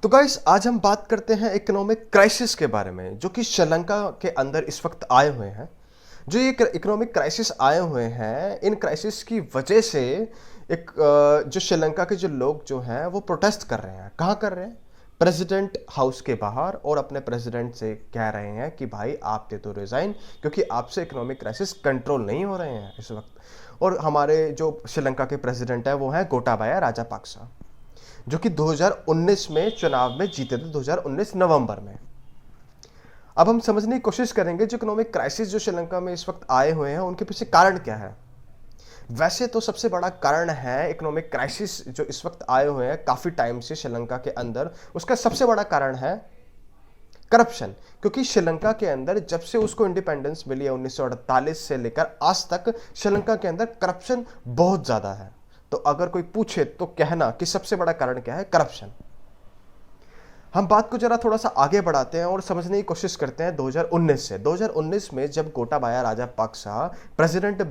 तो गाइस आज हम बात करते हैं इकोनॉमिक क्राइसिस के बारे में जो कि श्रीलंका के अंदर इस वक्त आए हुए हैं। जो ये इकोनॉमिक क्राइसिस आए हुए हैं, इन क्राइसिस की वजह से जो श्रीलंका के जो लोग जो हैं वो प्रोटेस्ट कर रहे हैं। कहाँ कर रहे हैं? प्रेसिडेंट हाउस के बाहर, और अपने प्रेसिडेंट से कह रहे हैं कि भाई आप दे दो रिजाइन, क्योंकि आपसे इकोनॉमिक क्राइसिस कंट्रोल नहीं हो रहे हैं इस वक्त। और हमारे जो श्रीलंका के प्रेसिडेंट है वो हैं गोटाबाया राजापाक्सा, जो कि 2019 में चुनाव में जीते थे, 2019 नवंबर में। अब हम समझने की कोशिश करेंगे जो इकोनॉमिक क्राइसिस जो श्रीलंका में इस वक्त आए हुए हैं उनके पीछे कारण क्या है। वैसे तो सबसे बड़ा कारण है इकोनॉमिक क्राइसिस जो इस वक्त आए हुए हैं काफी टाइम से श्रीलंका के अंदर, उसका सबसे बड़ा कारण है करप्शन। क्योंकि श्रीलंका के अंदर जब से उसको इंडिपेंडेंस मिली है 1948 से लेकर आज तक श्रीलंका के अंदर करप्शन बहुत ज्यादा है। तो अगर कोई पूछे तो कहना कि सबसे बड़ा कारण क्या है? करप्शन। हम बात को जरा थोड़ा सा आगे बढ़ाते हैं और समझने की कोशिश करते हैं 2019 से। 2019 में जब गोटाबाया राजापाक्सा प्रेसिडेंट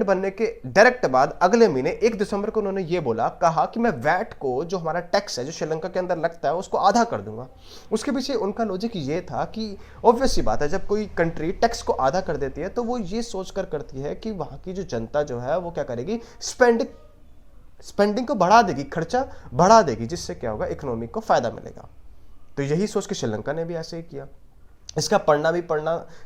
बनने के डायरेक्ट बाद अगले महीने 1 दिसंबर को उन्होंने ये कहा कि मैं वैट को, जो हमारा टैक्स है जो श्रीलंका के अंदर लगता है, उसको आधा कर दूंगा। उसके पीछे उनका लॉजिक ये था कि ऑब्वियस सी बात है, जब कोई कंट्री टैक्स को आधा कर देती है तो वो ये सोचकर करती है कि वहां की जो जनता जो है वो क्या करेगी, स्पेंडिंग को बढ़ा देगी, खर्चा बढ़ा देगी, जिससे क्या होगा, इकोनॉमी को फायदा मिलेगा। तो यही सोच के श्रीलंका ने भी ऐसे ही किया। इसका पड़ना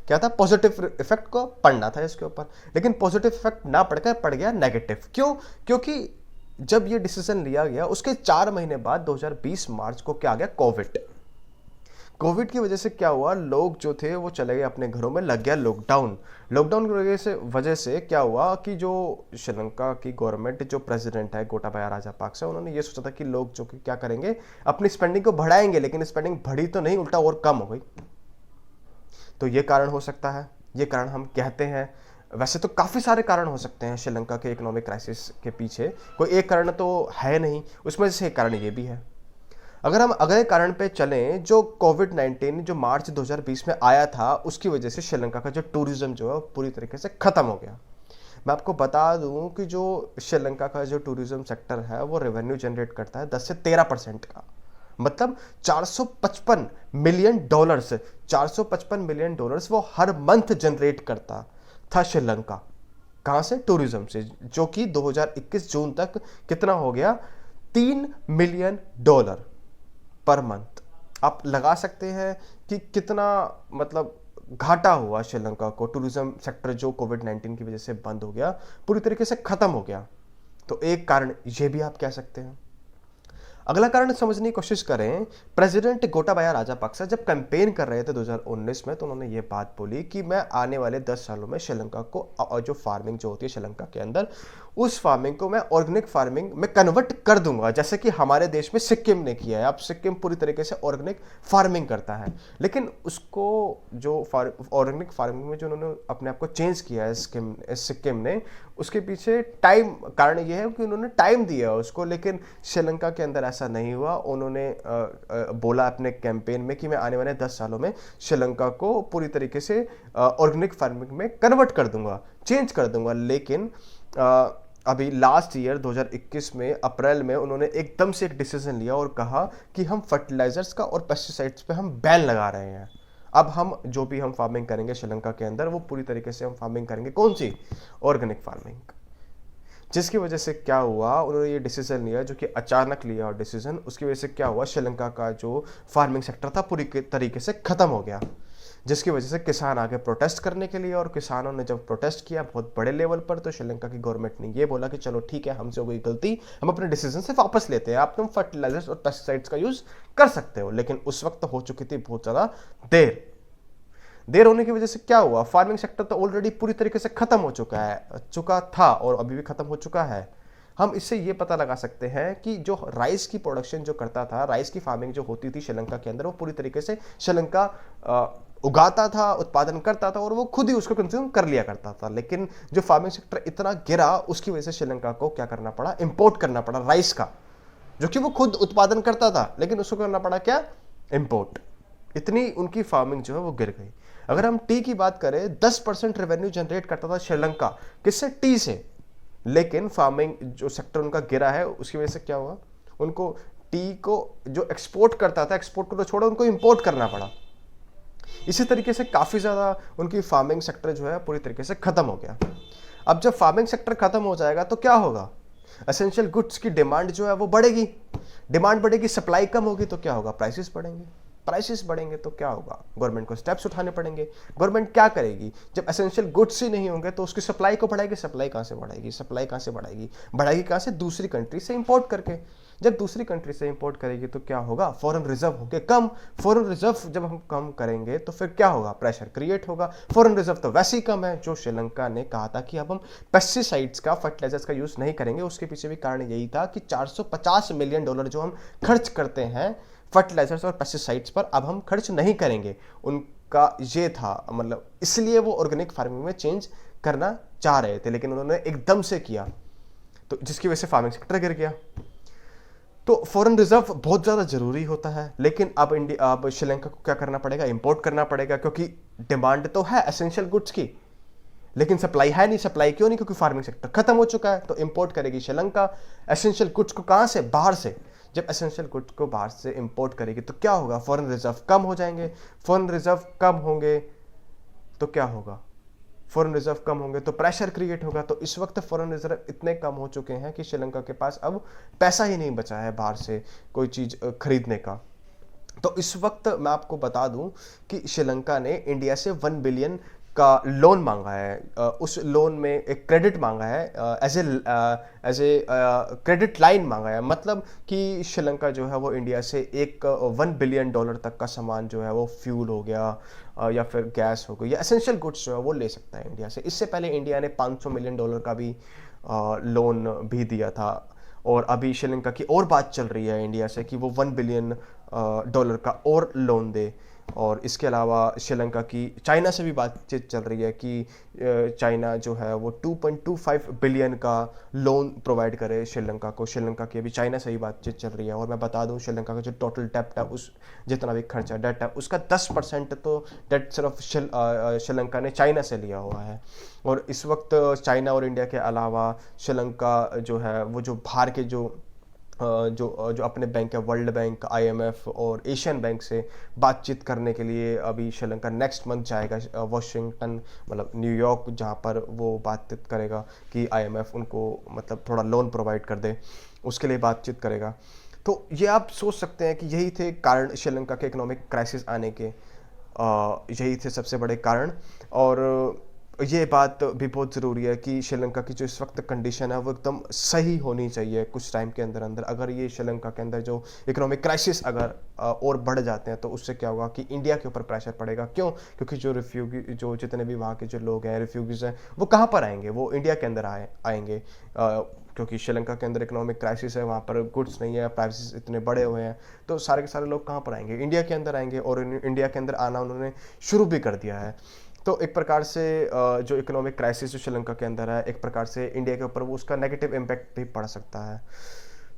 क्या था, पॉजिटिव इफेक्ट को पड़ना था इसके ऊपर, लेकिन पॉजिटिव इफेक्ट ना पड़कर पड़ गया नेगेटिव। क्यों? क्योंकि जब ये डिसीजन लिया गया उसके 4 महीने बाद 2020 मार्च को क्या आ गया, कोविड की वजह से क्या हुआ, लोग जो थे वो चले गए अपने घरों में, लग गया लॉकडाउन की वजह से क्या हुआ कि जो श्रीलंका की गवर्नमेंट, जो प्रेसिडेंट है गोटाबाया राजापाक्सा, उन्होंने ये सोचा था कि लोग जो कि क्या करेंगे, अपनी स्पेंडिंग को बढ़ाएंगे, लेकिन स्पेंडिंग बढ़ी तो नहीं, उल्टा और कम हो गई। तो ये कारण हो सकता है, ये कारण हम कहते हैं। वैसे तो काफ़ी सारे कारण हो सकते हैं श्रीलंका के इकोनॉमिक क्राइसिस के पीछे, कोई एक कारण तो है नहीं, उसमें से एक कारण ये भी है। अगर हम अगले कारण पे चलें, जो कोविड-19 जो मार्च 2020 में आया था, उसकी वजह से श्रीलंका का जो टूरिज्म जो है पूरी तरीके से खत्म हो गया। मैं आपको बता दूं कि जो श्रीलंका का जो टूरिज्म सेक्टर है वो रेवेन्यू जनरेट करता है 10 से 13% का, मतलब 455 मिलियन डॉलर्स वो हर मंथ जनरेट करता था श्रीलंका। कहां से? टूरिज्म से, जो कि 2021 जून तक कितना हो गया, $3 मिलियन पर मंथ। आप लगा सकते हैं कि कितना मतलब घाटा हुआ श्रीलंका को, टूरिज्म सेक्टर जो कोविड-19 की वजह से बंद हो गया, पूरी तरीके से खत्म हो गया। तो एक कारण ये भी आप कह सकते हैं। अगला कारण समझने की कोशिश करें, प्रेसिडेंट गोटाबाया राजापाक्सा जब कैंपेन कर रहे थे 2019 में, तो उन्होंने ये बात बोली कि मैं आने वाले 10 सालों में श्रीलंका को जो फार्मिंग जो होती है श्रीलंका के अंदर, उस फार्मिंग को मैं ऑर्गेनिक फार्मिंग में कन्वर्ट कर दूंगा, जैसे कि हमारे देश में सिक्किम ने किया है। अब सिक्किम पूरी तरीके से ऑर्गेनिक फार्मिंग करता है, लेकिन उसको जो ऑर्गेनिक फार्मिंग में जो उन्होंने अपने आप को चेंज किया है सिक्किम ने, उसके पीछे कारण ये है कि उन्होंने टाइम दिया उसको, लेकिन श्रीलंका के अंदर ऐसा नहीं हुआ। उन्होंने बोला अपने कैंपेन में कि मैं आने वाले 10 सालों में श्रीलंका को पूरी तरीके से ऑर्गेनिक फार्मिंग में कन्वर्ट कर दूंगा, चेंज कर दूंगा। लेकिन अभी लास्ट ईयर 2021 में अप्रैल में उन्होंने एकदम से एक डिसीजन लिया और कहा कि हम फर्टिलाइजर्स का और पेस्टिसाइड्स पे हम बैन लगा रहे हैं। अब हम जो भी हम फार्मिंग करेंगे श्रीलंका के अंदर, वो पूरी तरीके से हम फार्मिंग करेंगे, कौन सी? Organic farming. जिसकी वजह से क्या हुआ, उन्होंने ये डिसीजन लिया, जो कि अचानक लिया और डिसीजन, उसकी वजह से क्या हुआ, श्रीलंका का जो फार्मिंग सेक्टर था पूरी तरीके से खत्म हो गया। जिसकी वजह से किसान आगे प्रोटेस्ट करने के लिए, और किसानों ने जब प्रोटेस्ट किया बहुत बड़े लेवल पर, तो श्रीलंका की गवर्नमेंट ने ये बोला कि चलो ठीक है, हमसे हो गई गलती, हम अपने डिसीजन से वापस लेते हैं, आप तुम फर्टिलाइजर्स और पेस्टिसाइड्स का यूज कर सकते हो। लेकिन उस वक्त हो चुकी थी बहुत ज्यादा देर होने की वजह से क्या हुआ, फार्मिंग सेक्टर तो ऑलरेडी पूरी तरीके से खत्म हो चुका था और अभी भी खत्म हो चुका है। हम इससे ये पता लगा सकते हैं कि जो राइस की प्रोडक्शन जो करता था, राइस की फार्मिंग जो होती थी श्रीलंका के अंदर, वो पूरी तरीके से श्रीलंका उगाता था, उत्पादन करता था और वो खुद ही उसको कंज्यूम कर लिया करता था। लेकिन जो फार्मिंग सेक्टर इतना गिरा, उसकी वजह से श्रीलंका को क्या करना पड़ा, इंपोर्ट करना पड़ा राइस का, जो कि वो खुद उत्पादन करता था, लेकिन उसको करना पड़ा क्या, इंपोर्ट। इतनी उनकी फार्मिंग जो है वो गिर गई। अगर हम टी की बात करें, 10% रेवेन्यू जनरेट करता था श्रीलंका, किससे? टी से। लेकिन फार्मिंग जो सेक्टर उनका गिरा है, उसकी वजह से क्या हुआ, उनको टी को जो एक्सपोर्ट करता था, एक्सपोर्ट को तो छोड़ो, उनको इंपोर्ट करना पड़ा। इसी तरीके से काफ़ी ज़्यादा उनकी फार्मिंग सेक्टर जो है पूरी तरीके से ख़त्म हो गया। अब जब फार्मिंग सेक्टर ख़त्म हो जाएगा तो क्या होगा? एसेंशियल गुड्स की डिमांड जो है वो बढ़ेगी, डिमांड बढ़ेगी, सप्लाई कम होगी तो क्या होगा? प्राइसेस बढ़ेंगे, प्राइसेस बढ़ेंगे तो क्या होगा? गवर्नमेंट को स्टेप्स उठाने पड़ेंगे। गवर्नमेंट क्या करेगी? जब एसेंशियल गुड्स ही नहीं होंगे तो उसकी सप्लाई को बढ़ाएगी। सप्लाई कहाँ से बढ़ाएगी? सप्लाई कहाँ से बढ़ाएगी? बढ़ाएगी कहाँ से? दूसरी कंट्री से इंपोर्ट करके। जब दूसरी कंट्री से इंपोर्ट करेगी तो क्या होगा? फॉरेन रिजर्व होंगे कम। फॉरेन रिजर्व जब हम कम करेंगे तो फिर क्या होगा? प्रेशर क्रिएट होगा। फॉरेन रिजर्व तो वैसे ही कम है। जो श्रीलंका ने कहा था कि अब हम पेस्टिसाइड्स का, फर्टिलाइजर्स का यूज नहीं करेंगे, उसके पीछे भी कारण यही था कि $450 मिलियन जो हम खर्च करते हैं फर्टिलाइजर्स और पेस्टिसाइड्स पर, अब हम खर्च नहीं करेंगे। उनका ये था, मतलब इसलिए वो ऑर्गेनिक फार्मिंग में चेंज करना चाह रहे थे, लेकिन उन्होंने एकदम से किया तो जिसकी वजह से फार्मिंग सेक्टर गिर गया। तो फॉरेन रिजर्व बहुत ज़्यादा ज़रूरी होता है, लेकिन अब श्रीलंका को क्या करना पड़ेगा? इंपोर्ट करना पड़ेगा, क्योंकि डिमांड तो है एसेंशियल गुड्स की, लेकिन सप्लाई है नहीं। सप्लाई क्यों नहीं? क्योंकि फार्मिंग सेक्टर खत्म हो चुका है। तो इंपोर्ट करेगी श्रीलंका एसेंशियल गुड्स को। कहाँ से? बाहर से। जब एसेंशियल गुड्स को बाहर से इंपोर्ट करेगी तो क्या होगा? फॉरेन रिजर्व कम हो जाएंगे। फॉरेन रिजर्व कम होंगे तो क्या होगा? फॉरेन रिजर्व कम होंगे तो प्रेशर क्रिएट होगा। तो इस वक्त फॉरेन रिजर्व इतने कम हो चुके हैं कि श्रीलंका के पास अब पैसा ही नहीं बचा है बाहर से कोई चीज़ खरीदने का। तो इस वक्त मैं आपको बता दूं कि श्रीलंका ने इंडिया से 1 बिलियन का लोन मांगा है। उस लोन में एक क्रेडिट मांगा है, एज ए क्रेडिट लाइन मांगा है। मतलब कि श्रीलंका जो है वो इंडिया से एक $1 बिलियन तक का सामान जो है वो फ्यूल हो गया या फिर गैस हो गई या एसेंशियल गुड्स जो है वो ले सकता है इंडिया से। इससे पहले इंडिया ने $500 मिलियन का भी लोन भी दिया था। और अभी श्रीलंका की और बात चल रही है इंडिया से कि वो $1 बिलियन का और लोन दे। और इसके अलावा श्रीलंका की चाइना से भी बातचीत चल रही है कि चाइना जो है वो 2.25 बिलियन का लोन प्रोवाइड करे श्रीलंका को। श्रीलंका की अभी चाइना से ही बातचीत चल रही है। और मैं बता दूं, श्रीलंका का जो टोटल डेप्ट है, उस जितना भी खर्चा डेट है, उसका 10% तो डेट सिर्फ श्रीलंका ने चाइना से लिया हुआ है। और इस वक्त चाइना और इंडिया के अलावा श्रीलंका जो है वो जो बाहर के जो अपने बैंक है, वर्ल्ड बैंक, IMF और एशियन बैंक से बातचीत करने के लिए अभी श्रीलंका नेक्स्ट मंथ जाएगा वॉशिंगटन, मतलब न्यूयॉर्क, जहां पर वो बातचीत करेगा कि IMF उनको मतलब थोड़ा लोन प्रोवाइड कर दे, उसके लिए बातचीत करेगा। तो ये आप सोच सकते हैं कि यही थे कारण श्रीलंका के इकोनॉमिक क्राइसिस आने के, यही थे सबसे बड़े कारण। और ये बात भी बहुत ज़रूरी है कि श्रीलंका की जो इस वक्त कंडीशन है वो एकदम सही होनी चाहिए कुछ टाइम के अंदर अंदर। अगर ये श्रीलंका के अंदर जो इकोनॉमिक क्राइसिस अगर और बढ़ जाते हैं तो उससे क्या होगा कि इंडिया के ऊपर प्रेशर पड़ेगा। क्यों? क्योंकि जो जितने भी वहाँ के जो लोग हैं, रिफ्यूजीज हैं, वो कहाँ पर आएंगे? वो इंडिया के अंदर आएंगे, क्योंकि श्रीलंका के अंदर इकोनॉमिक क्राइसिस है, वहाँ पर गुड्स नहीं है, प्राइसेस इतने बड़े हुए हैं, तो सारे के सारे लोग कहाँ पर आएंगे? इंडिया के अंदर आएंगे। और इंडिया के अंदर आना उन्होंने शुरू भी कर दिया है। तो एक प्रकार से जो इकोनॉमिक क्राइसिस जो श्रीलंका के अंदर है, एक प्रकार से इंडिया के ऊपर वो उसका नेगेटिव इम्पैक्ट भी पड़ सकता है।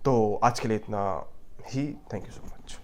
तो आज के लिए इतना ही। Thank you so much.